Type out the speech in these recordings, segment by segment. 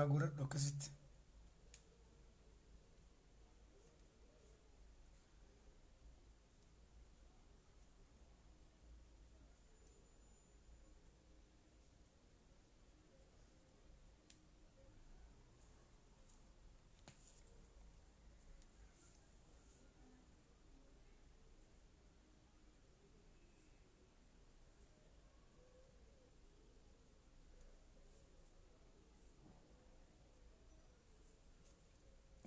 gura dhokasitti.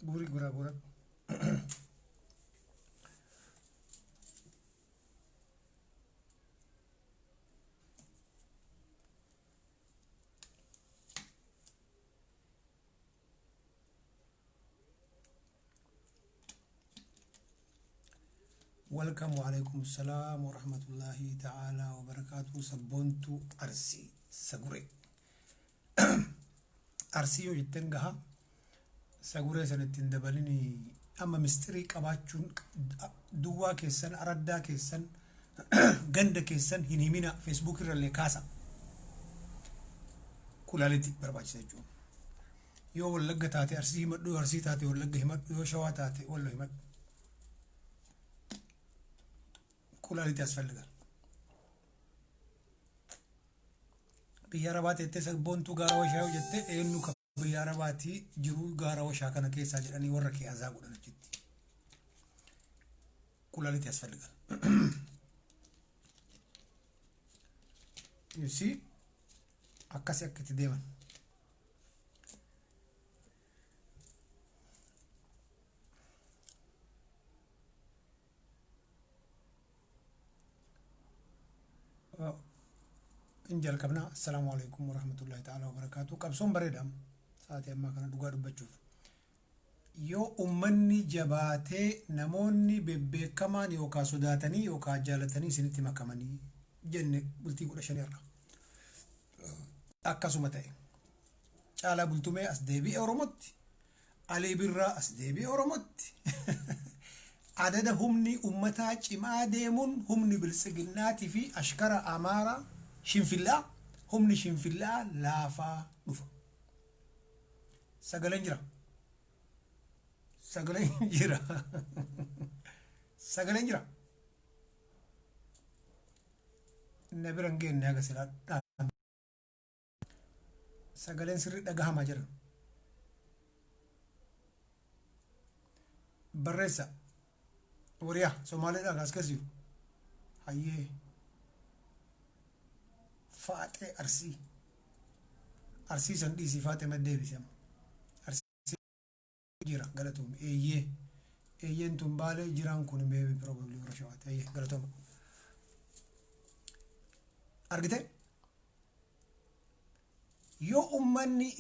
Guri gura gura. Welcome wa alaikum assalam wa rahmatullahi ta'ala wa barakatuh. Sabontu arsi sagure. Arsi yo jittengaha sagure sanattin dabalini amma mistiri qabaachuun duwwaa keessan araddaa keessan ganda keessan hin himina Facebook irra kaasa kulaaliti barbaachisa jechuudha. Yoo wallagga taate arsii himadhu, arsii taate wallagga himadhu, yoo shawaa taate wallo himadhu. kulaaliti asfalligal. Biyya Arabaati jettee sabboontu gaara washaa jette eenyu ka biyya Arabaati jiru gaara washaa kana keessa jedhanii warra kee azaa godhan jetti. Kulaaliti asfalligal. You see? Akkasi akkati deeman. Injal kabna. Assalamu alaikum wa rahmatullahi ta'ala wa barakatuh. Qabsoon bareedam saati amma kana dhugaa dubbachuuf. Yoo ummanni jabaatee namoonni bebbeekamaan yookaan sodaatanii yookaan jaalatanii isinitti makamanii jenne bultii 15 irra. Akkasuma ta'e. Caalaa bultumee as deebi'ee Oromotti. Alii Birraa as deebi'ee Oromotti. Adada humni ummataa cimaa deemuun humni biltsiginnaatii fi ashkara amaaraa shinfillaa humni shinfillaa laafaa dhufa. Sagaleen jira. Sagaleen jira. Sagaleen jira. Nabiran geenne haga silaa sagaleen sirri dhagahamaa jira. Barreessa. Wariyaa Somaaliidhaan as keessa jiru. Hayyee. Faaxee arsii. Arsii san dhiisii faaxee maddeebisama. Arsii jira galatoom. Eeyyee. Eeyyeen tun baalee jiraan kun maybe probably warra shawaati. Eeyyee galatooma. Argite? Yoo ummanni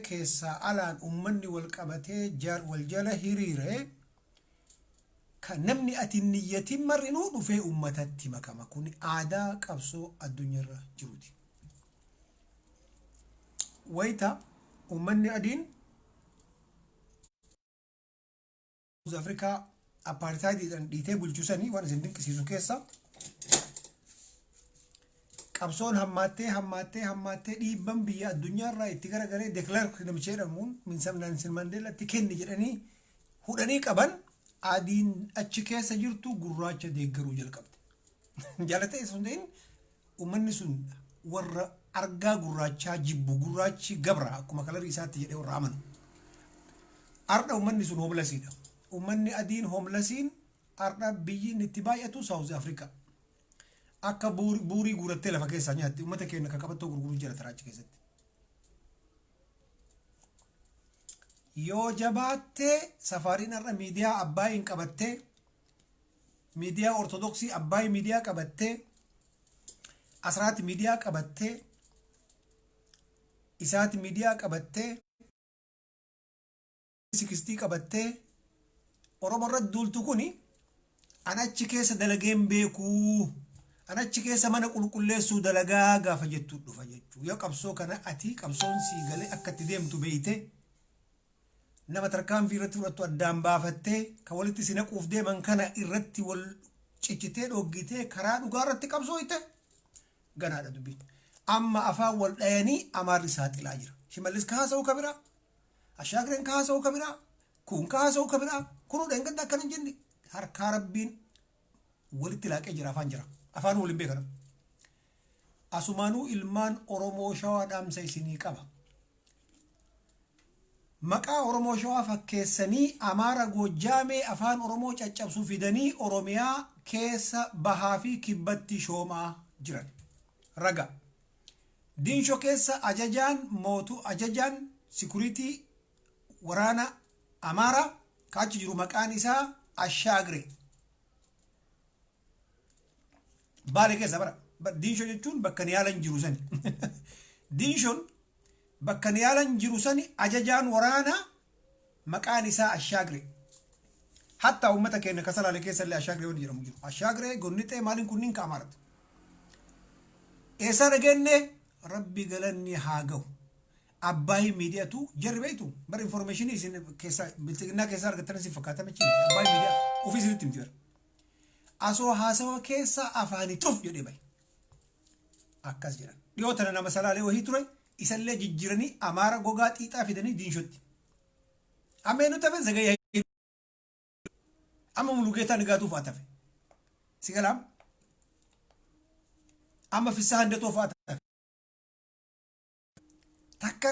keessaa alaan ummanni wal qabatee wal jala hiriiree kan namni ati niyyatiin marrinuu dhufee ummatatti makama. Kun aadaa qabsoo addunyaarra jiruuti. Wayita ummanni adiin South Africa apartheidiidhaan dhiitee bulchusanii waan isin dinqisiisu keessa qabsoon hammaattee dhiibban biyya addunyaarraa itti garagalee Declerk namicha jedhamuun Nelson Mandeelatti kenni jedhanii hudhanii qaban adiin achi keessa jirtu gurraacha deeggaruu jalqabde. Jaalatee sun ta'in ummanni sun warra argaa gurraachaa jibbu gurraachi gabra akkuma kalarii isaatti jedhee warra amanu. Arda ummanni sun hoomlasiidha. Ummanni adiin hoomlasiin arda biyyiin itti baay'atu South Africa. Akka buurii guurattee lafa keessaa nyaatti ummata keenya akka qabattoo gurguruu jala taraachi keessatti. Yoo jabaattee safaariin arra miidiyaa Abbaayin qabattee miidiyaa Ortodoksii Abbaay miidiyaa qabattee Asraati miidiyaa qabattee Isaati miidiyaa qabattee Sikistii qabattee Oromoo irratti duultu kuni anachi keessa dalageen beekuu anachi keessa mana qulqulleessuu dalagaa gaafa jettu dhufa jechuu. Yoo qabsoo kana ati qabsoon sii galee akka itti deemtu beeyte nama tarkaanfii irratti fudhattu addaan baafattee kan walitti si naquuf deeman kana irratti wal ciccitee dhoggitee karaa dhugaa irratti qabsooyte ganaadha dubbiin. Amma afaan wal dhayanii amaarri saaxilaa jira. shimallis kaasa'u kabira ashaagreen kaasa'u kabira kun kaasa'u kabira kunu dhengadda akkan hin jenni harkaa rabbiin walitti laaqee jira afaan waliin beekana asumaanuu ilmaan oromoo shawaa dhaamsa isinii qaba maqaa oromoo shawaa fakkeessanii amaara goojjaamee afaan oromoo caccabsuu fidanii oromiyaa keessa bahaa fi kibbatti shoomaa jiran raga dinsho keessa ajajaan sikuriitii waraana amaara kaachi jiru maqaan isaa Ashaagre baale keessa bara dinsho jechuun bakka ni yaalan jiru sani dinshoon bakka ni yaalan jiru sani ajajaan waraana maqaan isaa Ashaagre hatta ummata keenya kasalale keessa illee Ashaagre wani jedhamu jiru Ashaagre gonnixee maaliin kunniin ka Amaarati eessa dhagenne rabbi galanni haa ga'u abbaay miidiyatu jarbeetu bar information isin keessa biltigna keessa argatan si fakkaata machi abbaay miidiya office itti mitiir asoo haasawa keessa afaani tuf jedhe bay akkas jira dhiyootana nama salaalee wahii ture isallee jijjiranii amaara gogaa xiixaa fidanii diinshotti ameenu tafe zagayyaa amma mulugeetaa nigaatuuf atafe sigalaam amma fissaa handatoof atafe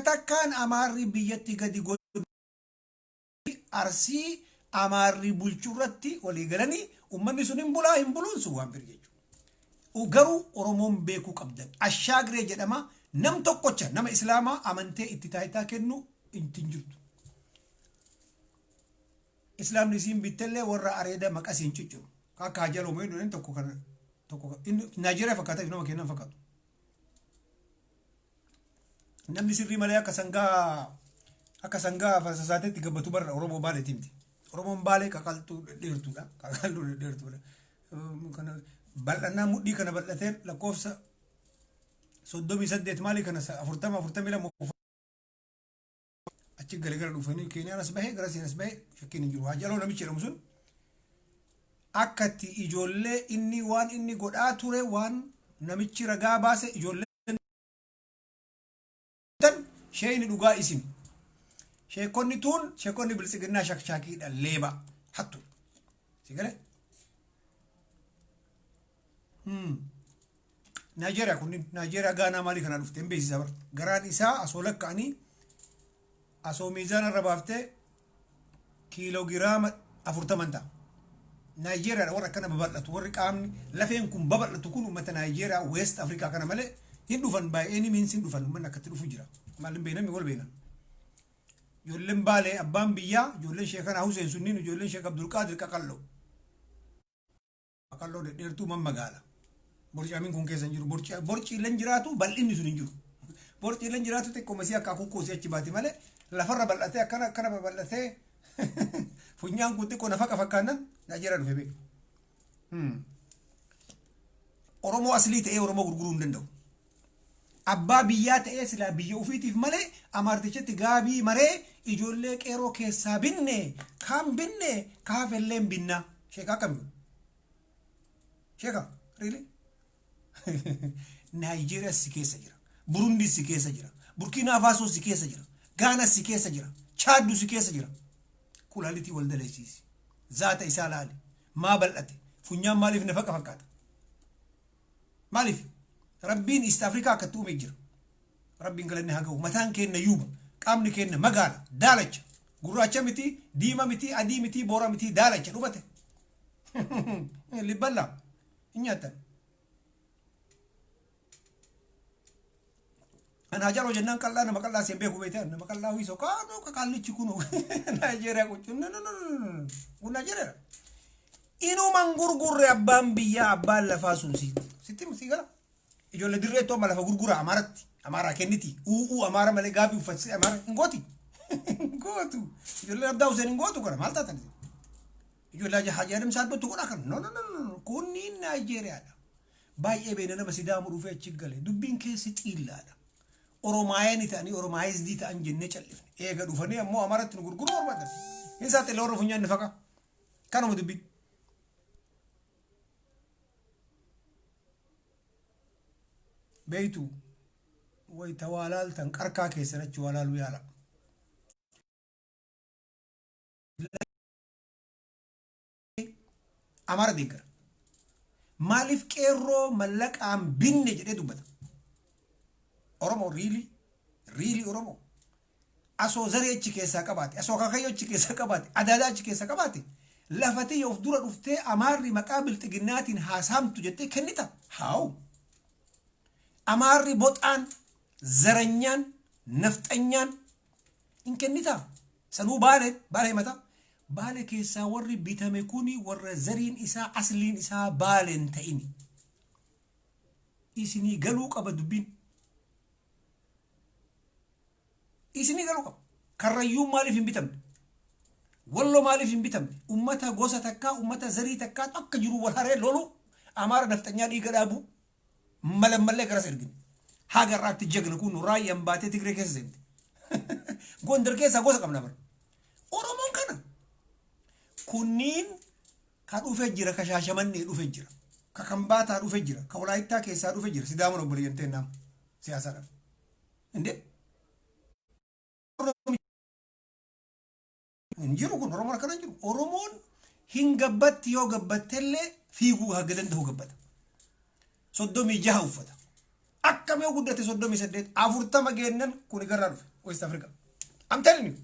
takkaan amaarri biyyatti gadi godhu arsii amaarri bulchurratti walii galanii ummanni sun hin buluun sun waan biri jechuudha garuu oromoon beekuu qabdan Ashaagre jedhama nam tokkocha nama islaamaa amantee itti taayitaa kennu intin jirtu islaamni siin bittellee warra areeda maqasiin cicciru akka hajjal uumee dhuleen tokko Naajeeriyaa fakkaata nama kennan fakkaatu namni sirrii malee akka sangaa fasasaateetti gabbatu barra oromoo baale timti oromoon baale qaqaltuu dheertuudha kana bal'annaa mudhii kana bal'atee lakkoofsa 38 maalii kana 42 achi galee gara dhufanii keenyaan as bahee gara siin as bahee shakkiin hin jiru haajaloo namichi jedhamu sun akkatti ijoollee inni waan inni godhaa ture waan namichi ragaa baase ijoollee sheeyni dhugaa isin sheekonni tuun sheekonni bilisiginnaa shakshaakiidha leeba hattu sigale Naajeeriyaa kunniin Naajeeriyaa gaanaa maalii kana dhufte hin beeksisa bara garaan isaa asoo lakka'anii asoo miizaana irra baaftee kiiloogiraama 40 ta'a Naajeeriyaa warra akkana babal'atu warri qaamni lafeen kun babal'atu kun uummata Naajeeriyaa West Afrikaa kana malee hin dhufan baay'ee ni miinsi hin dhufan uummanni akkatti dhufu jira maalin beenami wal beena ijoolleen baalee abbaan biyyaa ijoolleen sheekana Huseen sunniin ijoolleen sheek Abdulqaadir qaqalloo dheertuu man magaala borcaamin kun keessa hin jiru borciileen jiraatu bal'inni sun hin jiru borciileen jiraatu xiqqoo masii akka kukkoosi achi baati malee lafarra bal'atee akkana babal'atee funyaan kun xiqqoo nafaqa fakkaannan Naajeeriyaa dhufe beeku Oromoo aslii ta'ee Oromoo gurguruu hin danda'u abbaa biyyaa ta'ee silaa biyya ofiitiif malee amaartichatti gaabii maree ijoollee qeeroo keessaa binne kaafelleen binna sheeka akkamiin sheeka really Naajeeriyaa si keessa jira Burundi si keessa jira Burkina Faso si keessa jira Gaana si keessa jira Chaaddu si keessa jira kulaalitii wal daleessiisi zaata isaa laali maa bal'ate funyaan maaliif nafaqa fakkaata maaliif rabbiin East Africa akkatti uume jira rabbiin galanni haa ga'u mataan keenya yuuba qaamni keenya magaala daalacha gurraacha miti diima miti adii miti boora miti daalacha dhubate libballaa hin nyaattan ana jaro jennaan qal'aa nama qal'aa seen beeku beetan nama qal'aa wiiso kaano ka qallichi kunu Naajeeriyaa kuchu no kun Naajeeriyaa inuman gurgurre abbaan biyyaa abbaan lafaa sun sitti musigala ijoollee dirreettoo amma lafa gurgura amaaraa kenniti amaara malee gaabii uffatsi amaara hingooti gootu ijoollee abdaa Huseen hingootu kana maal taatan ijoollee Haaji Adam Saadottu godha kan no kunniin Naajeeriyaadha baay'ee beena nama Sidaamu dhufee achi gale dubbiin keessi xiillaadha Oromaayanii ta'anii Oromaayizdii ta'an jennee callifne eega dhufanii ammoo amaaratti nu gurguru barbaadan hin saaxile warra funyaan nafaqa kanuma dubbiin beeytu ويتوالال تنقركا كيسرتش والال ويالا أمر دينكر مالف كيرو ملك أم بين جدي دوبتا أورمو ريلي أورمو أسو زري كيسا كباتي أسو كاكايو كيسا كباتي أدادا كيسا كباتي لفتي يفدور رفتي أماري مقابل تجنات هاسام تجتي كنيتا هاو أماري بوتان زرنيان نفتنيان إن كنيتا سنو بالي متى بالي كيسا وري بيتاميكوني ور زرين إسا أصلين إسا بالين تأيني إسني قلوك أبدوبين إسني قلوك كريوم مالي في بيتام والله مالي في بيتام أمتا غوسة تكا أمتا زري تكا تكا جرو والهاري لولو أمار نفتنيان إيقا أبو ملم كراس إرقين حاجة رات تجيك نكون راي ينباتي تقري كيس زيمت قوندر كيسا غوسة كم نمر أورمون كان كونين كان أفجر كشاشة مني أفجر ككمباتا أفجر كولايتا كيسا أفجر سيدامون أبرينتين نام سياسة إندي انجرو كن رومان كان انجرو أورمون هنجبت يو جبت تلة فيجو هجدن ده جبت صدومي جاه وفدا أكمل يو قدرت صدومي سدد أفرتا ما جينن كوني قرر ويست أفريقيا I'm telling you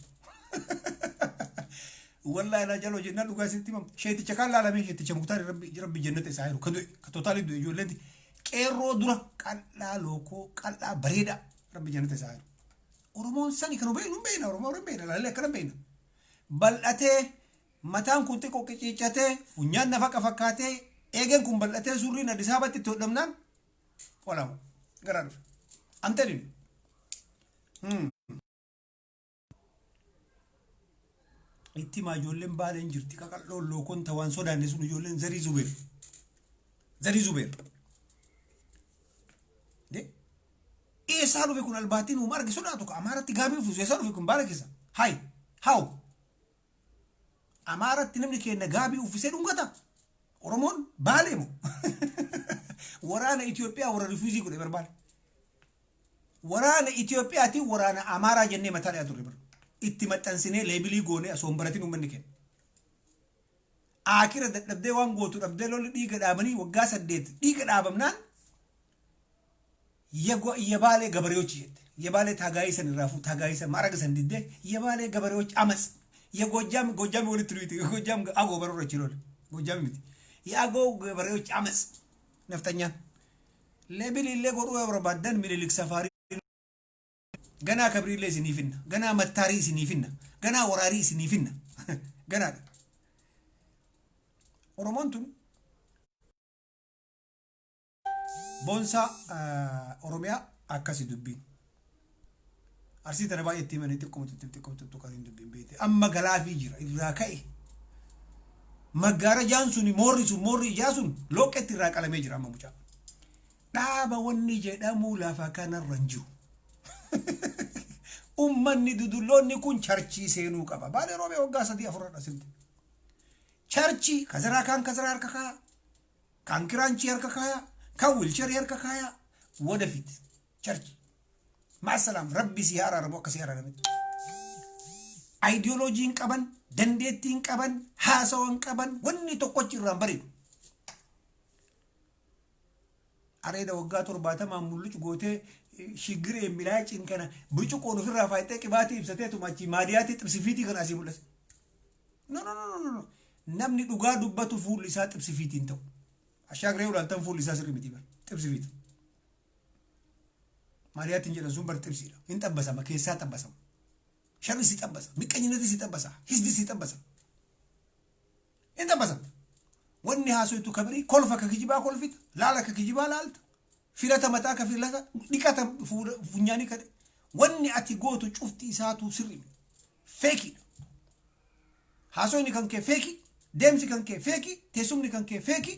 والله أنا جالو جنة لو قاسي تيمم شيء تشكال لا مين شيء تشمكتار ربي جنة سايرو كدو كتوتالي دو يولدي كيرو درا كلا لوكو كلا بريدا ربي جنة سايرو أورمون ساني كانوا بينهم أورمون بينهم لا كلام بينهم بل أتى متان كنت كوكيتشته ونيان نفك فكاته إيجن كم بل أتى سورينا دسابة تودمنا ولا ما قرر أنترين itti ma ijoolleen baaleen jirti qaqal'oo lookoon tawaan sodaanne sun ijoolleen zarii zubeer de eessaa dhufe kun albaatiin uuma arge sodaatu ka amaaratti gaabii uffisuuf eessaa dhufe kun baala keessa hay haw amaaratti namni kenna gaabii uffisee dhungata oromoon baalee moo waraana Itoophiyaa warra rifuuzii godhe barbaade waraana Itoophiyaati waraana amaaraa jennee mataa dhiyaatu ribar itti maxxansinee leebilii goonee asoon baratiin uummanni kenna. Akira dadhabdee waan gootu dhabdee lolli dhiiga dhaabanii waggaa 8 dhiiga dhaabamnaan yabaalee gabareeyochi jette. Yabaalee taagaayisa irraa fuut taagaayisa maraga san diddee yabaalee gabareeyochi amas. Gojaam walitti duwiti gojaam agoo barurra chilool gojaam miti. Agoo gabareeyochi amas naftanyaan. Leebilii illee godhuu barbaadan mililik safaarii. Ganaa kabriilee isiniifinna ganaa mattaarii isiniifinna ganaa waraarii isiniifinna ganaadha oromoon tun boonsaa oromiyaa akkasi dubbiin arsii tana baay'eetti himanii xiqqumtu kan hin dubbiin beete amma galaafii jira irraa ka'e maggaara jaan suni moorri ijaa sun looqetti irraa qalamee jira amma mucaa dhaaba wanni jedhamu lafa kanarra hin jiru ummanni dudulloonni kun charchii seenuu qaba Bale Robe waggaa 3-4 asimte charchii kazaraa harka kaya kan kiraanchii harka kaya kan wilcharii harka kaya wadafit charchii maasalam rabbi si araaramu akka si araaramitti ideoloojiin qaban dandeettiin qaban haasawan qaban wanni tokkochi irraan bareedu areeda waggaa 70 mullucu gootee shigire milaacin kana bucuqoon ofirraa faayitee qibaatii ibsateetu machi maadiyaatti xibsifiitii kan asii mul'ise no namni dhugaa dubbatu fuulli isaa xibsifiitiin ta'u ashaagiree ulaaltan fuulli isaa sirrii miti bar xibsifiiti maadiyaattiin jedhan sun bar xibsiidha hin xabbasama keessaa xabbasama sharri si xabbasa miqqanyinati si xabbasa hisdi si xabbasa hin xabbasama wanni haasoytu kabrii kolfa ka kijibaa kolfita laala ka kijibaa laalta filata mataa ka filata dhiqata funyaanii kade wanni ati gootu cufti isaatu sirri feeki haasoyni kan kee feeki deemsi kan kee feeki teessumni kan kee feeki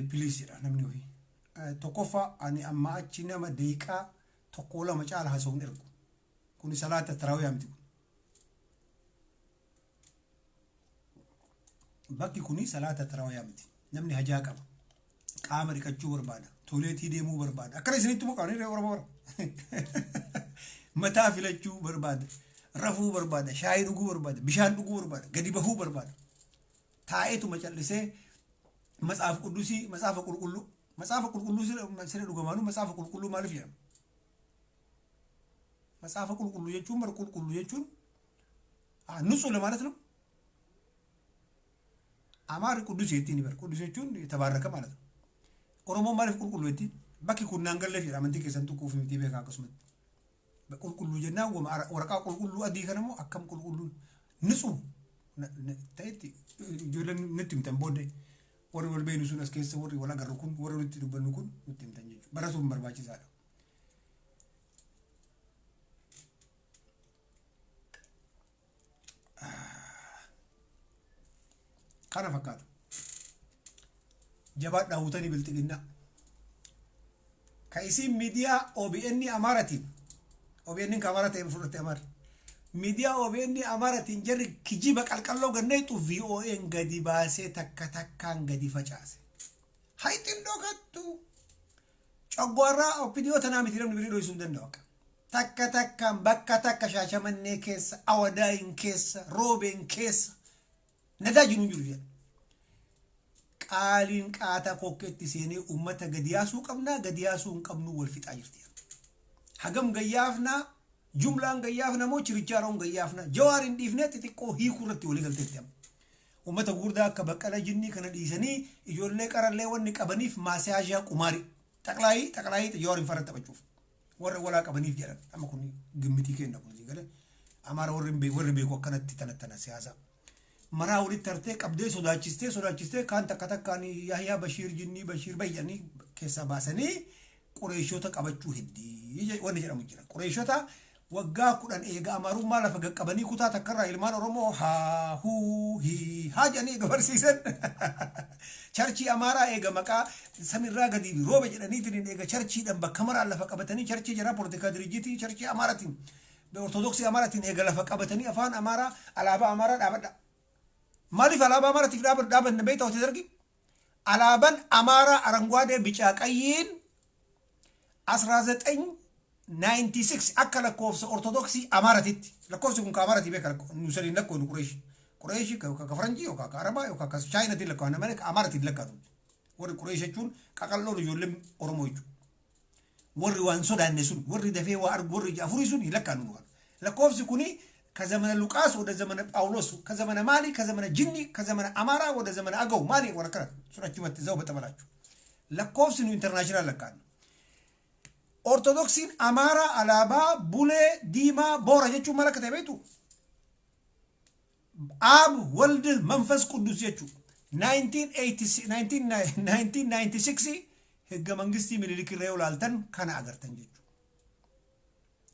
piliisidha namni ofii tokkoffaa ani amma achi nama deeqaa tokko lama caala haasawun ergu kuni salaata tarawih amti bakki kuni salaata tarawih amti namni hajaa qaba qaama dhiqachuu barbaada tooleetii deemuu barbaada akkana isinitti muqaanii Oromoo mataa filachuu barbaada rafuu barbaada shaayii dhuguu barbaada bishaan dhuguu barbaada gadi bahuu barbaada taa'eetu macallisee matsaafa quddusii matsaafa qulqulluu siree dhugamaanu matsaafa qulqulluu maaliif jedhama matsaafa qulqulluu jechuun bar qulqulluu jechuun nutsu ለማለት ነው አማር ቅዱስ የቲኒ በር ቅዱስ jechuun ተባረከ ማለት ነው ኦሮሞ ማለት ቁልቁሉ የቲ ባኪ ኩናን ገለፍ ይራምንቲ ከሰንቱ ኩፍ ምቲ በካ ከስመት በቁልቁሉ ጀና ወረቃ ቁልቁሉ አዲ ከነሞ አከም ቁልቁሉ ንጹ ታይቲ ጆለን ንትም ተንቦደ ወር ወል በይኑሱን እስከስ ወር ወላ ገርኩን ወር ወልት ዱበኑኩን ንትም ተንጀ በራሱን በርባጭ ዛለ kana fakkaata jabaad daawutanii biltiginna ka isin miidiyaa OBN Amaaratiin OBN ka Amaaratiin fudhatte Amaar miidiyaa OBN Amaaratiin jarri kijiba qalqalloo ganneetu VOA gadi baasee takka takkaan gadi facaase hayxin dhokattu coggoorraa opiniyoo tanaa miti namni birii dho'isuu hin danda'u takka takkaan bakka takka shaashamannee keessa awadaayin keessa roobeen keessa nadaajin jiru jedha qaaliin qaata kokkeetti seenee ummata gadiyaasuu qabnaa gadiyaasuu hin qabnu wal fixaa jirti hagam gayyaafna jumlaan gayyaafna moo chirichaaroon gayyaafna jawaarin dhiifnee xixiqqoo hiikuu irratti walii galteetti ummata gurdaa akka baqqala jinnii kana dhiisanii ijoollee qarallee wanni qabaniif maasaajaa qumaari xaqlaayii jawaarin farra taphachuuf warra walaa qabaniif jedhan amma kun gimmitii kenna kun gale amaara warri beeku akkanatti tanattana siyaasaa maraa walitti tartee qabdee sodaachistee kaan takka takkaan Yahyaa Bashiir jinnii Bashiir bayyanii keessa baasanii qureeshota qabachuu heddii wanni jedhamu jira qureeshota waggaa 10 eega amaarummaa lafa gaqqabanii kutaa takkarraa ilmaan Oromoo haa jedhanii gabarsiisan charchii amaaraa eega maqaa samirraa gadi roobe jedhaniitiin eega charchiidhaan bakka maraan lafa qabatanii charchii jara poolitikaa diriijitii charchii amaaraatiin ortodoksii amaaraatiin eega lafa qabatanii afaan amaaraa alaabaa amaaraa dhaabadha ማሊፍ አላባ አማራ ትፍዳብ ዳበን በይታው ተደርጊ አላባን አማራ አረንጓዴ ቢጫ ቀይን 1996 አከለ ኮፍስ ኦርቶዶክሲ አማራቲት ለኮፍስ ኩን ከአማራቲ በከለ ኑሰሪ ነኮ ቁረይሽ ከፈረንጂ ወካ ከአረባ ወካ ከቻይና ትልከው አነ ማለት አማራቲ ለካቱ ወር ቁረይሽቹን ቀቀሎ ልጆልም ኦሮሞቹ ወር ዋንሶ ዳነሱን ወር ደፌ ዋር ወር ጃፉሪሱን ይለካኑ ነው ለኮፍስ ኩኒ ከዘመነ ሉቃስ ወደ ዘመነ ጳውሎስ ከዘመነ ማሊ ከዘመነ ጅኒ ከዘመነ አማራ ወደ ዘመነ አገው ማሊ ወረከረ ሱራችሁ መተዛው በተበላችሁ ለኮፍስ ነው ኢንተርናሽናል ለካን ኦርቶዶክሲን አማራ አላባ ቡሌ ዲማ ቦራ ጀቹ መለከተ ቤቱ አብ ወልድ መንፈስ ቅዱስ ጀቹ 1996 ህገ መንግስቲ ምኒልክ ረውላልተን ከና አገርተን ጀቹ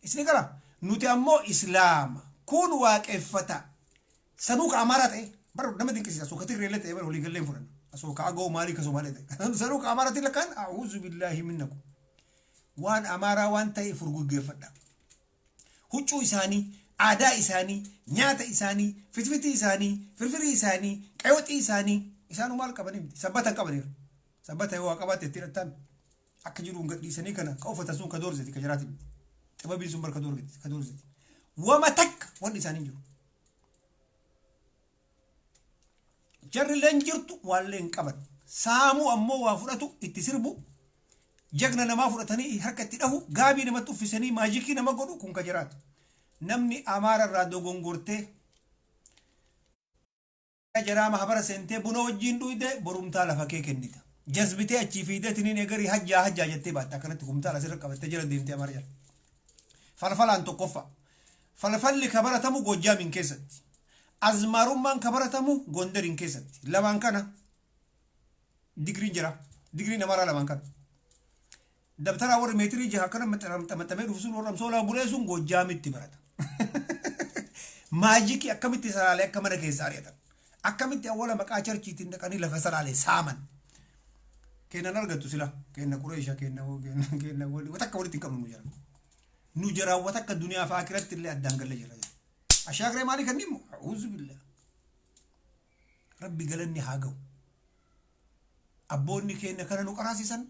እስኒ ከራ ኑቲ አሞ ኢስላም kun waaqeffata sanuka amaarate bar nama dinqisiisa so katir relate bar holi galleen furan so ka ago mali ka so malete sanuka amaarate lakan a'udhu billahi minnakum waan amaara waan ta'e furguggeffadha huccuu isaanii aadaa isaanii nyaata isaanii fitfiti isaanii firfiri isaanii qayoxii isaanii isaanu maal qabanii sabbatan qabanii sabbata yoo qabaate tiratan akka jiru ngadhiisanii kana ka ufata sun ka doorzeti ka jiraati xibabii sun bar ka doorzeti ومتك وديسانين جو جر لنجرت والين قبل سامو امو وافرتو اتسربو جغنا نما فرتني حركتي له غابي نما تفسني ماجيكي نما غدو كون كجرات نمني امار الرادو غونغورتي جرا محبر سنتي بنو وجين دويده برومتا لفكي كنديتا جذبتي اچي فيدتني نغري حجا جتي باتا كنت كومتا لسر قبت جرا ديمتي اماريا فلفلان تقفا فلفل كبرتمو غوجام من كيست ازمارمان كبرتمو غوندرين كيست لبان كان ديغري جرا ديغري نمارا لبان كان دبترا ور متري جها كان متمتمي رفسون ورم سولا بوليسون غوجام تبرت ماجيكي اكمتي سالي كمن كيساريتا اكمتي اولا مقاچر چيتين دقني لفسل عليه سامن كينا نرغتو سلا كينا قريشا كينا وتكولي تنكم مجرد نجرا وتك الدنيا فاكرت اللي أدان قال لي أشاكر مالك النمو أعوذ بالله ربي قال لي حاجه abboonni keenya kana nu qaraasisan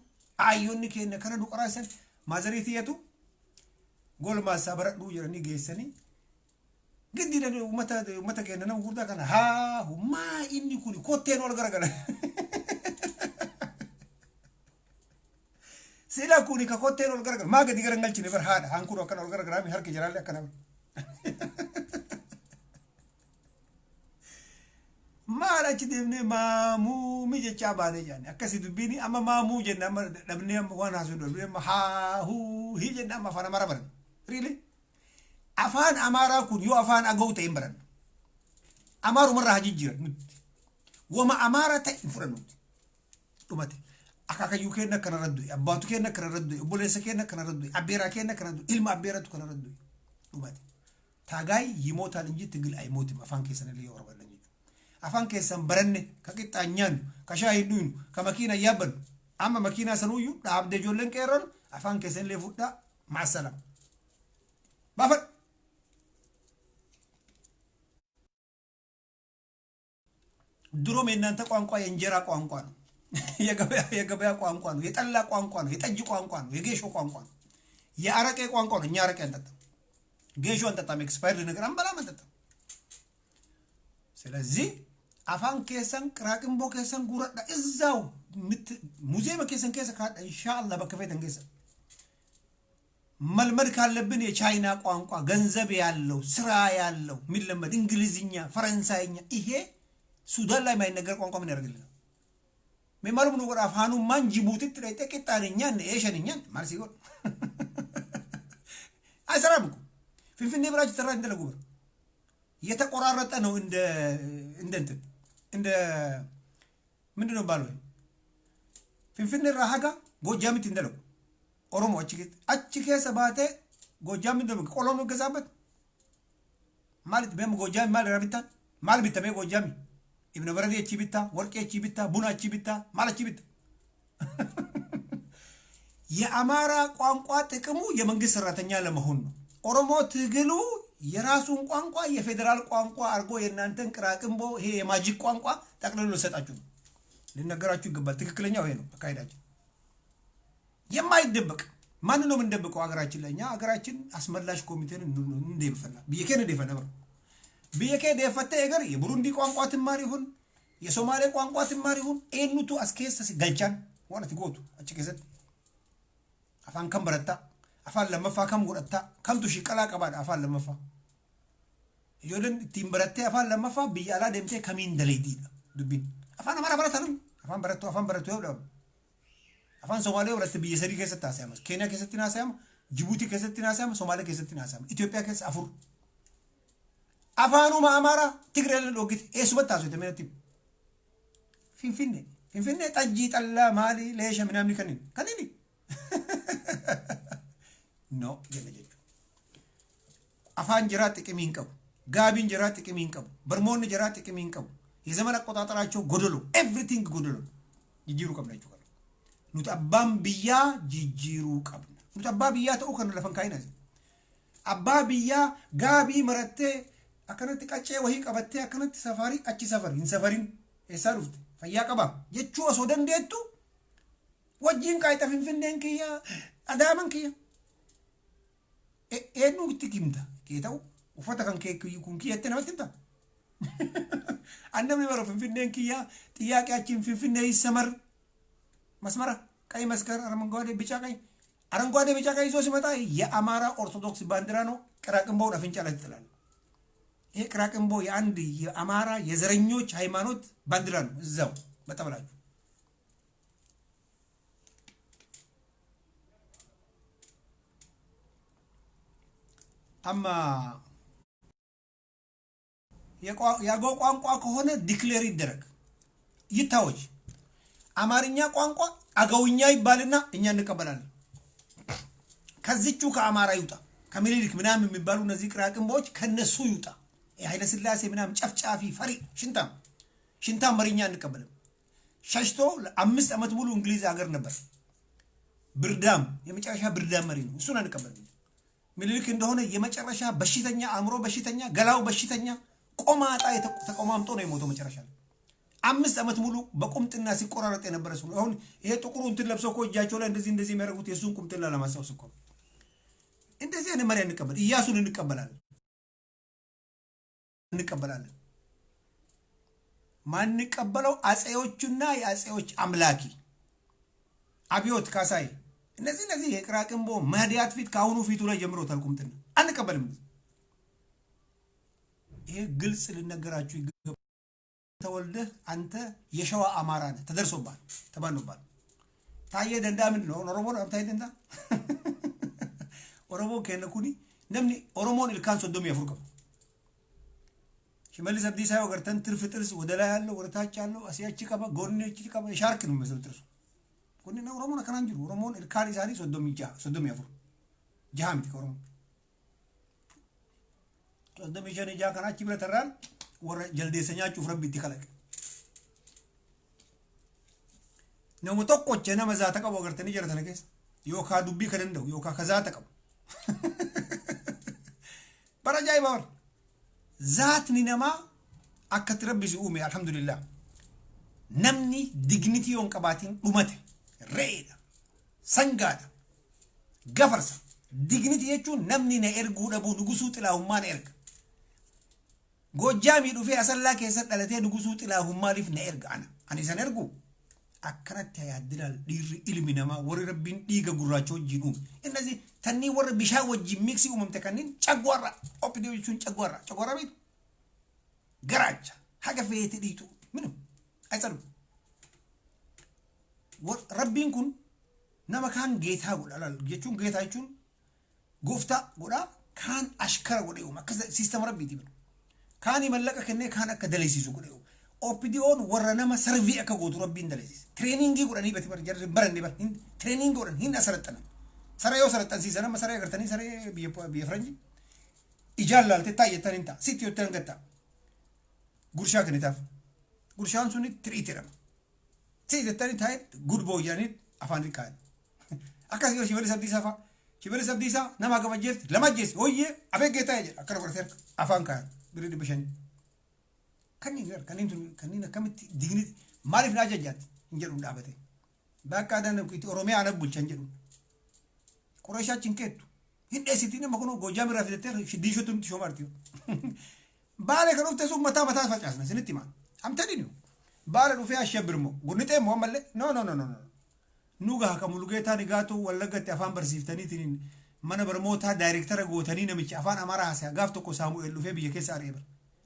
ayyoonni keenya kana nu qaraasisan maazariitiyatu golmaasaa baradhuu jedhanii geessanii giddiidhaan uummata keenya nama guddaa kana haa hummaa inni kun kotteen ol garagala sila kuni ka kotteen ol garagala maa gadi garangalchine bar haadha haan kun akkana ol garagaraami harki jiraallee akkana maal achi deemnee maamuu mijechaa baanee jaani akkasi dubbiini amma maamuu jenna amma dhabnee amma waan haasuu dhabnee amma haa huu hii jenna amma afaan amaaraa baran really afaan amaaraa kun yoo afaan aga'u ta'e hin baran amaarumarraa hajijjiira nutti wama amaaraa ta'e hin fudhannutti dhumate akaakayyuu keenya akkana raddu abbaatu keenya akkana raddu obboleessa keenya akkana raddu abbeeraa keenya akkana raddu ilma abbeeratu kana raddu dhumate taagaay yimootaan injitti gil ayimootim afaan keessanillee yoo barbaadan afaan keessan baranne ka qixxaan nyaannu ka shaayii dhuynu ka makiina yaabbannu amma makiinaa sanuuyyuu dhaabdee ijoolleen qeerroon afaan keessanillee fudhaa maasalam baafadhu ድሮ የእናንተ ቋንቋ የእንጀራ ቋንቋ ነው የገበያ ቋንቋ ነው የጠላ ቋንቋ ነው የጠጅ ቋንቋ ነው የጌሾ ቋንቋ ነው የአረቄ ቋንቋ ነው እኛ አረቄ አንጠጣም ጌሾ አንጠጣም ኤክስፓየርድ ነገር አንበላም አንጠጣም ስለዚህ afaan keessan qiraaqimbo keessan guradha izzaw muzeema keessan keessa kaadha inshallah bakka feetan keessa መልመድ ካለብን የቻይና ቋንቋ ገንዘብ ያለው ስራ ያለው ሚለመድ እንግሊዝኛ ፈረንሳይኛ ይሄ ሱዳን ላይ ማይነገር ቋንቋ ምን ያደርግልናል መማሩም ነው አፋኑ ማን ጅቡቲ ጥሬ ተቀጣለኛ እየሸንኛ ማለት ሲሆን አይሰራም እኮ ፍንፍኔ ብራችሁ ተራ እንደለጉበር የተቆራረጠ ነው እንደ ምንድነው ባለው ፍንፍኔ ራሃጋ ጎጃምት እንደለው ኦሮሞ አችከ ሰባቴ ጎጃም እንደም ቆሎሞ ገዛበት ማለት በም ጎጃም ማለት ረብታ ማለት ቢተበ ጎጃም ኢብነ በረዲ እቺ ቢታ ወርቄ እቺ ቢታ ቡና እቺ ቢታ ማለት እቺ ቢታ የአማራ ቋንቋ ጥቅሙ የመንግስት ሰራተኛ ለመሆን ነው ኦሮሞ ትግሉ የራሱን ቋንቋ የፌደራል ቋንቋ አርጎ የናንተን ቅራቅምቦ ይሄ የማጂክ ቋንቋ ጠቅልሎ ሰጣችሁ ለነገራችሁ ይገባል ትክክለኛው ይሄ ነው አካይዳችሁ የማይደበቅ ማን ነው እንደበቀው አገራችን ለኛ አገራችን አስመላሽ ኮሚቴን እንደይፈና ቢየከነ ደፈና ቢየከ ደፈተ ነገር የቡሩንዲ ቋንቋ ትማር ይሁን የሶማሌ ቋንቋ ትማር ይሁን ኤኑቱ አስከሰስ ገልቻን ወለት ጎቱ አጭከሰት አፋን ከምበረታ አፋን ለመፋ ከም ጎረታ ከምቱ ሽቀላ ቀባድ አፋን ለመፋ ይጆለን ቲምበረተ አፋን ለመፋ ቢያላ ደምቴ ከሚን ደለይዲ ዱቢን አፋን አማራ በረታንም አፋን በረቶ ይወለው afaan Somaaliyaa walitti biyya sadii keessatti haasa'amas Keeniyaa keessatti haasa'ama Djibouti keessatti haasa'ama Somaaliyaa keessatti haasa'ama Itoophiyaa keessa afur afaanuma Amaaraa Tigree dhogite eessumatti haasa'u temeetti Finfinnee xajjii xallaa maali leesha minamni kanini no jenne jechuudha afaan jiraa xiqimiin qabu gaabiin jiraa xiqimiin qabu barmoonni jiraa xiqimiin qabu የዘመን አቆጣጠራቸው ጎደሎ ኤቭሪቲንግ ጎደሎ ይጅሩ ቀብላችሁ ኑት አባም ቢያ ጂጂሩ ቀብና ኑት አባ ቢያ ተው ከነ ለፈን ካይና አባ ቢያ ጋቢ መረቴ አከነት ቀጨ ወሂ ቀበቴ አከነት ሰፋሪ አቺ ሰፈር ኢንሰፈሪን ኤሳሩፍት ፈያ ቀባ የቹ ወሶደን ደቱ ወጂን ቃይታ ፍንፍንደን ከያ አዳመን ከያ ኤኑ ትኪምታ ኬታው ወፈታ ከን ከኩ ይኩን ከየተ ነው ትንታ አንደም ይመረው ፍንፍንደን ከያ ጥያቄያችን ፍንፍንደ ይሰመር መስመራ ቀይ መስከር አረንጓዴ ቢጫ ቀይ ይዞ ሲመጣ የአማራ ኦርቶዶክስ ባንዲራ ነው ቅራቅምቦ አፍንጫ ላይ ተጥላል ይሄ ቅራቅምቦ የአንድ የአማራ የዘረኞች ሃይማኖት ባንዲራ ነው እዛው በተበላጁ አማ ያጎ ቋንቋ ከሆነ ዲክሌር ይደረግ ይታወጅ አማርኛ ቋንቋ አገውኛ ይባልና እኛ እንቀበላለን ከዚቹ ከአማራ ይውጣ ከሚሊክ ምናምን የሚባሉ እነዚህ ቅራቅምቦች ከነሱ ይውጣ የኃይለ ስላሴ ምናምን ጨፍጫፊ ፈሪ ሽንታም መሪኛ እንቀበልም ሸሽቶ ለ5 አመት ሙሉ እንግሊዝ ሀገር ነበር ብርዳም የመጨረሻ ብርዳም መሪ ነው እሱን እንቀበልም ሚሊክ እንደሆነ የመጨረሻ በሽተኛ አእምሮ በሽተኛ ገላው በሽተኛ ቆማጣ ተቆማምጦ ነው የሞተው መጨረሻ 5 ዓመት ሙሉ በቁምጥና ሲቆራረጥ የነበረ ሰው አሁን ይሄ ጥቁሩ እንትን ለብሰው እኮ እጃቸው ላይ እንደዚህ የሚያደርጉት የሱን ቁምጥና ለማስታወስ እኮ እንደዚህ አይነት መሪ እንቀበል ኢያሱን እንቀበላለን ማን እንቀበለው አጼዎቹና የአጼዎች አምላኪ አብዮት ካሳይ እነዚህ የቅራቅንቦ ማዲያት ፊት ካሁኑ ፊቱ ላይ ጀምሮታል ቁምጥና አንቀበልም ይሄ ግልጽ ልነገራችሁ ይገባል ተወልደህ አንተ የሸዋ አማራ ነህ ተደርሶባል ተባኖባል ታየ ደንዳ ምን ነው ኦሮሞ ነው ታየ ደንዳ ኦሮሞ ከነኩኒ ነምኒ ኦሮሞን ኢልካን ሶዶም ያፍርቀው ሽመልስ አብዲሳ ወገርተን ትርፍ ጥርስ ወደ ላይ ያለው ወደ ታች ያለው አሲያቺ ቀባ ጎንኔቺ ቀባ ሻርክ ነው መስል ጥርሱ ጎንኔና ኦሮሞ ነከናንጅሩ ኦሮሞን ኢልካን ይዛኒ ሶዶም ያፍሩ ጃሃምት ኦሮሞ ሶዶም ይጀኔ ጃ ከናቺ ብለተራል ወረ ጀልዴሰኛችሁ ፍረቢት ይከለቅ ነው ተቆጨ ነመዛ ተቀበው ገርተን ይጀረተነ ከስ ዮካ ዱቢ ከደንደው ዮካ ከዛ ተቀበው በረጃይ ባር ዛት ኒነማ አከትረብሲ ኡሚ አልহামዱሊላህ ነምኒ ዲግኒቲ ዮን ቀባቲን ዱመተ ሬዳ ሰንጋዳ ገፈርሳ ዲግኒቲ የቹ ነምኒ ነኤርጉ ደቡ ንጉሱ ጥላሁማን ኤርግ ጎጃሚ ዱፌ አሰላ ከሰጥ ለተ ንጉሱ ጥላሁማ ሊፍ ነኤርግ አኒ ሰነርጉ አከረት ያድላል ዲር ኢልሚነማ ወሪ ረቢን ዲገ ጉራቸው ጂኑ እነዚህ ተኒ ወር ቢሻ ወጂ ሚክሲ ኡመምተከኒን ጨጓራ ኦፕዲዮቹን ጨጓራ ቤት ገራቻ ሀገፈት ዲቱ ምንም አይጸሩ ረቢን ኩን ነመካን ጌታ ጉላል ጌቹን ጌታቹን ጎፍታ ጉዳ ካን አሽከረ ጉዴው ማከዘ ሲስተም ረቢ ዲብ ካን ይመለቀ ከነ ካን አከደለሲሱ ጉዴው ኦፒዲዮን ወረነማ ሰርቪ አከጎቱ ረቢ እንደለሲስ ትሬኒንግ ጉዳኒ በትበር ጀር በረን ዲባ ትሬኒንግ ጉዳን ሂን አሰረጠነ ሰራዮ ሰረጠን ሲዘና መሰራዮ ገርተኒ ሰሬ ቢፍረንጂ ይጃላል ተታየተንታ ሲቲዮ ተንገታ ጉርሻ ከነታፍ ጉርሻን ሱኒ ትሪቴረም ሲቲተኒ ታይ ጉድ ቦይ ያኒ አፋን ሪካል አካሲ ሽመልስ አብዲሳ ነማ ገበጀት ለማጀስ ሆዬ አበጌታ ይጀ አከረበርተር አፋን ካል ብሪድ በሸን ከኒን ከምት ዲግኒት ማሪፍ ናጀጃት እንጀሩ እንዳበተ ባካዳን ኩቲ ኦሮሚያ አነቡልቻ እንጀሩ ቁረሻችን ከቱ hinda sitina makuno gojam rafiteter shidishotum tishomartiyo baale kanufte su mata facasna sinittima am tadinu baale dufe ashabirmo gunite mo malle no nuga kamulugeta nigato wallagati afan barsiftani tinin mana barmota director gotani namichi afan amara hasa gafto ko samuel dufe biye kesa areba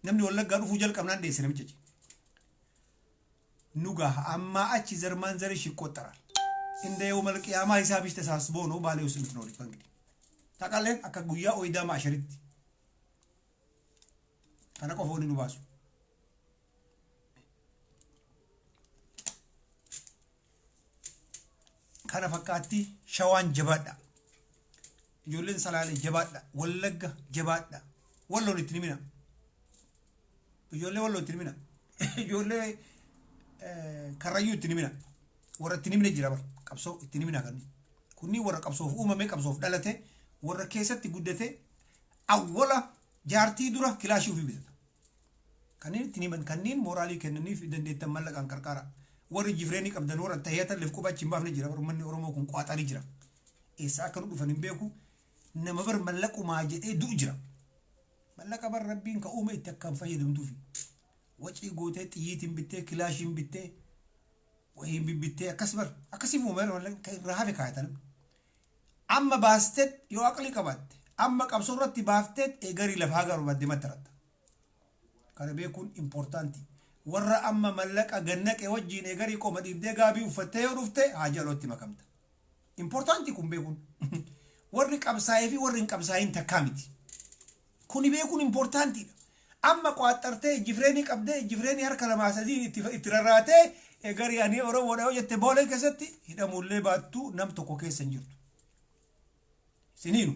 namni wallaga dufu jal qamnan de sinamichi nuga amma achi zerman zari shikotaral inde yawmal qiyamah hisabish tasasbo no baale usmit no lipangidi takalen akka guya oida masharit kana ko foni nubasu kana fakati shawan jabada julin salale jabada wallaga jabada wallo litnimina wallo litnimina jolle karayu litnimina wara tinimina jirabar qabso tinimina kan kunni wara qabso umame qabso dalate warra keessatti guddate awwala jaartii dura kilaashii ofii bitata kanneen tiniman kanneen mooraalii kennaniif dandeettan mallaqaan qarqara warri jifreeni qabdan warra tayyata lif qubachi hin baafne jira manni oromoo kun qaaxanii jira eessa akka nu dhufan hin beeku nama bar mallaqumaa jedhee du'u jira mallaqa bar rabbiin ka uume itti akkaan fayyadamtuufi wacii gootee xiyyiitiin bittee kilaashiin bittee wahiin bittee akkasiif uume irraa hafe kaayatan amma baastet yo aqli qabatte amma qabsorratti baaftet egari lafa garu badde matarat kana beekun importanti warra amma mallaqa gannaqe wajjin egari qoma dibde gaabi uffatte yo dufte hajalotti makamta importanti kun beekun warri qabsaayee fi warri qabsaayin takamiti kuni beekun importanti amma qaaxarte jifreeni qabde jifreeni harka lama sadii itti rarraate egari ani oromoo dhaw jette boole keessatti hidhamuullee baattu nam tokko keessan jirtu sininu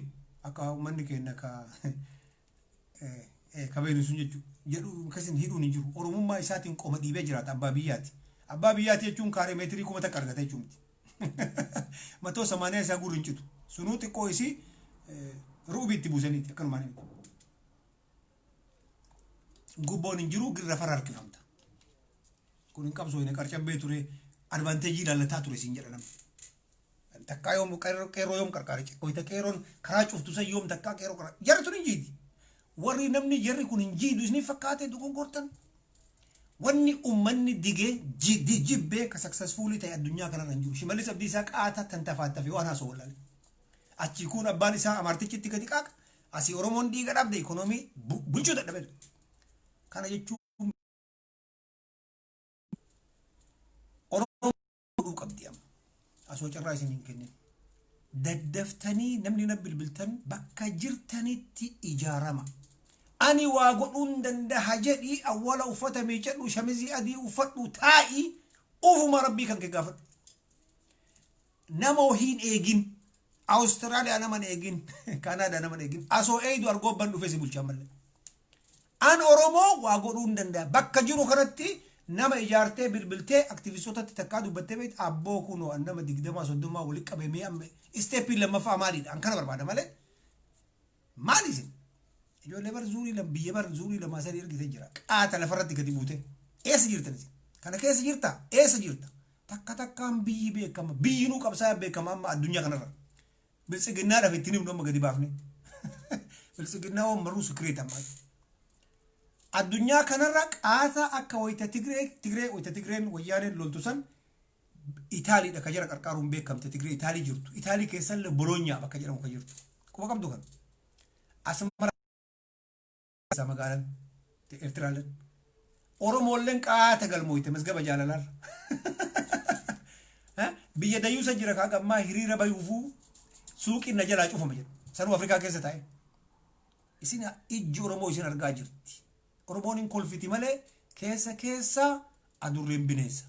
akka manni kenna ka kabeen sun jedhu kasin hidun jiru oromummaa isaatiin qoma dhiibee jiraata abbaa biyyaati jechuun kaare meetirii kuma takka argate jechuuti matoo 80 isaa gurin citu sunuu xiqqoo isi ruubiitti buusaniiti akkanumaan gubboon hin jiru girra fara harkifamta kun hin qabsoo hin qarcabbee ture advanteejii ilallataa ture siin jedha namni. Takkaa yoom qeerroo yoom qarqaare wayita qeerroon karaa cuftu san yoom takkaa qeerroo karaa jarri tun hin jiidi. Warri namni jarri kun hin jiidu isin fakkaate dogongortan. Wanni ummanni digee jibbee ka successfully ta'e addunyaa kanarra hin jiru. Shimallis Abdiisaa qaata tan tafaattafe waan haasoo wallaale. Achi kun abbaan isaa amaartichitti gadi qaaqa. Asii Oromoon dhiiga dhabde ikonoomii bulchuu dadhabe. Kana jechuun Oromoo qabdi amma. Asoo carraa isin hin kennin. Daddaftanii namni na bilbiltan bakka jirtanitti ijaarama. Ani waa godhuun danda'a jedhii awwala uffata miicadhu shamizii adii uffadhu taa'ii ufuma rabbii kan kee gaafadhu. Nama hin eegin. Australia nama eegin. Canada nama eegin. Asoo eedu argobban dhufe si bulchaa malee. An Oromoo waa godhuun danda'a. Bakka jiru kanatti nama ijaartee bilbiltee aktivistootatti takkaa dubbattee beektu abboo kunoo nama 20-30 walitti qabamee amma isteeppii lammaffaa maaliidha? An kana barbaada malee. Maali isin? Ijoollee bar zuurii lama biyya bar zuurii lama sadii ergite jira. Qaata lafarratti gadi buute. Eessa jirtan isin? Kana keessa jirta? Eessa jirta? Takka takkaan biyyi beekama. Biyyi nuu qabsaa beekama amma addunyaa kanarra. Bilisiginnaa dhafe ittiin himnu amma gadi baafne. Bilisiginnaa waan maruu sikireeta ammaa. Addunyaa kanarra qaata akka wayita Tigree wayita Tigreen wayyaaneen loltu san Itaaliidha ka jira qarqaaruun beekamte Tigree Itaalii jirtu. Itaalii keessallee Bologna bakka jedhamu ka jirtu. Quba qabdu kan. Asmara magaalaan Eertiraaleen. Oromoolleen qaata galmooyte masgaba jaalalar. Biyya dayyuusa jira kaa gammaa hiriira bayuufuu suuqiin na jalaa cufama jedhu. Sanuu Afrikaa keessa taa'e. Isin ijji Oromoo isin argaa jirti. Oromoon hin kolfiti malee keessa adurreen bineensa.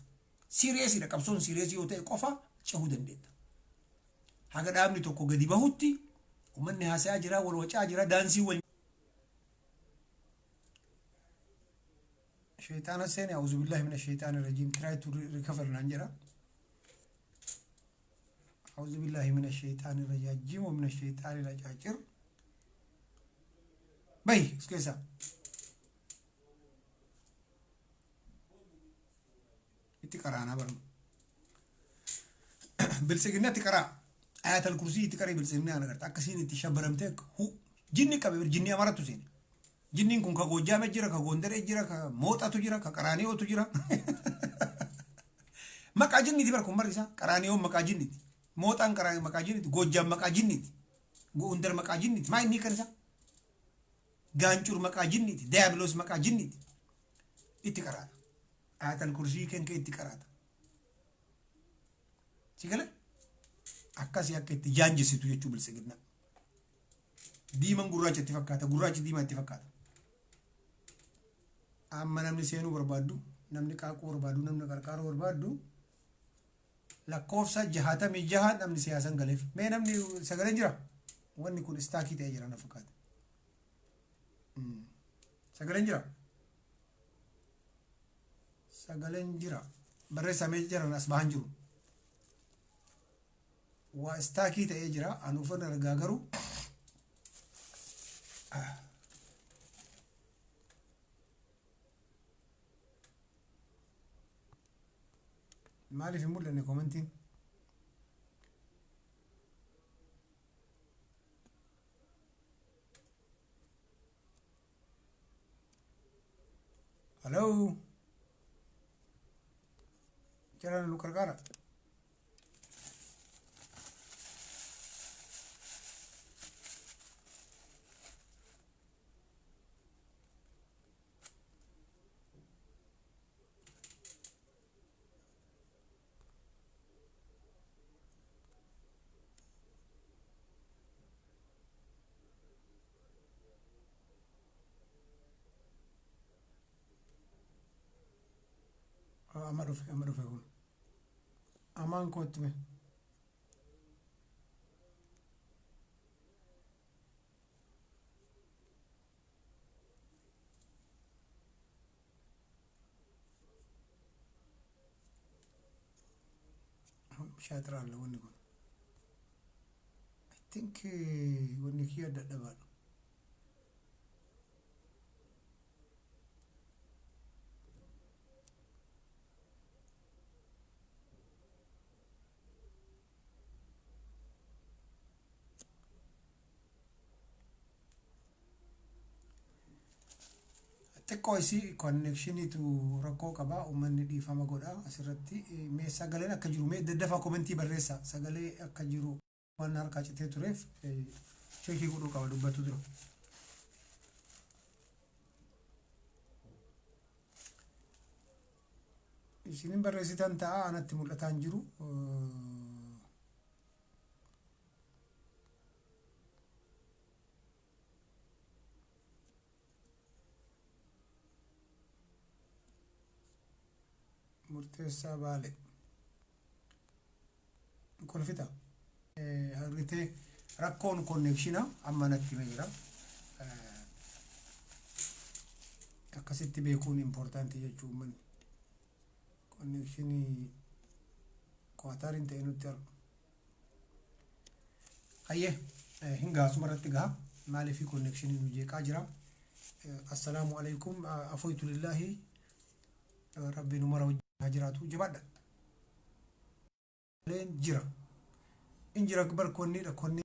Siiriyeesiidha qabsoon siiriyeesii yoo ta'e qofa cehuu dandeetta. Haga dhaabni tokko gadi bahutti uummanni haasaa jira wal wacaa jira daansii wal. Shayitaana seeni a'uuzu billahi mina shayitaani rajiim try to recover naan jira. أعوذ بالله من الشيطان الرجيم ومن الشيطان الرجيم باي اسكيسا تقرا انا برضه بالسجنة تقرا آيات الكرسي تقرا بالسجنة انا قلت اكسين تشبرمتك هو جني كبير جني امرت سين جني كون كغوجا مجرا كغوندر اجرا كموتا تجرا كقرانيو تجرا مكا جني تبركم مريسا قرانيو مكا جني موتان كراني مكا جني غوجا مكا جني غوندر مكا جني ما اني كنسا غانچور مكا جني ديابلوس مكا جني اتقرا آيات الكرسي كن كي اتقرا سيغلا akkasi akka itti jaanjisitu jechuu bilisiginna diiman gurraacha itti fakkaata gurraachi diimaa itti fakkaata amma namni seenuu barbaadu namni qaaquu barbaadu namni qarqaaruu barbaadu lakkoofsa 66 namni siyaasan galeef mee namni sagaleen jira wanni kun istaakii ta'ee jira na fakkaata sagaleen jira barreessamee jiran as bahan jiru واستاكي تأجرا أنو فن رجاجرو ما لي في مول إني كومنتين هلو كيران لوكركارا أمرو في هون أمان كنت به شاطر على وني كون I think وني كيا دبان xiqqoo isii connectionitu rakkoo qaba uummanni dhiifama godha asirratti mee sagaleen akka jiru mee daddafa komentii barreessa sagalee akka jiru waan harkaa citee tureef cheekii godhuu qaba dubbatu dura. Isinin barreessitan ta'a anatti mul'ataan jiru. Murteessaa Baale kolfita harritee rakkoon konneekshina amma natti jira akkasitti beekuun impoortaantii jechuun manni konneekshinii Qaatariin ta'e nutti argu hayyee hingaa sumarratti gaha maaliif konneekshinii nu jeeqaa jira. Assalaamu alaykum afooytu lillahi rabbi numara hajiraatu jabaadha leen jira injira barkoonni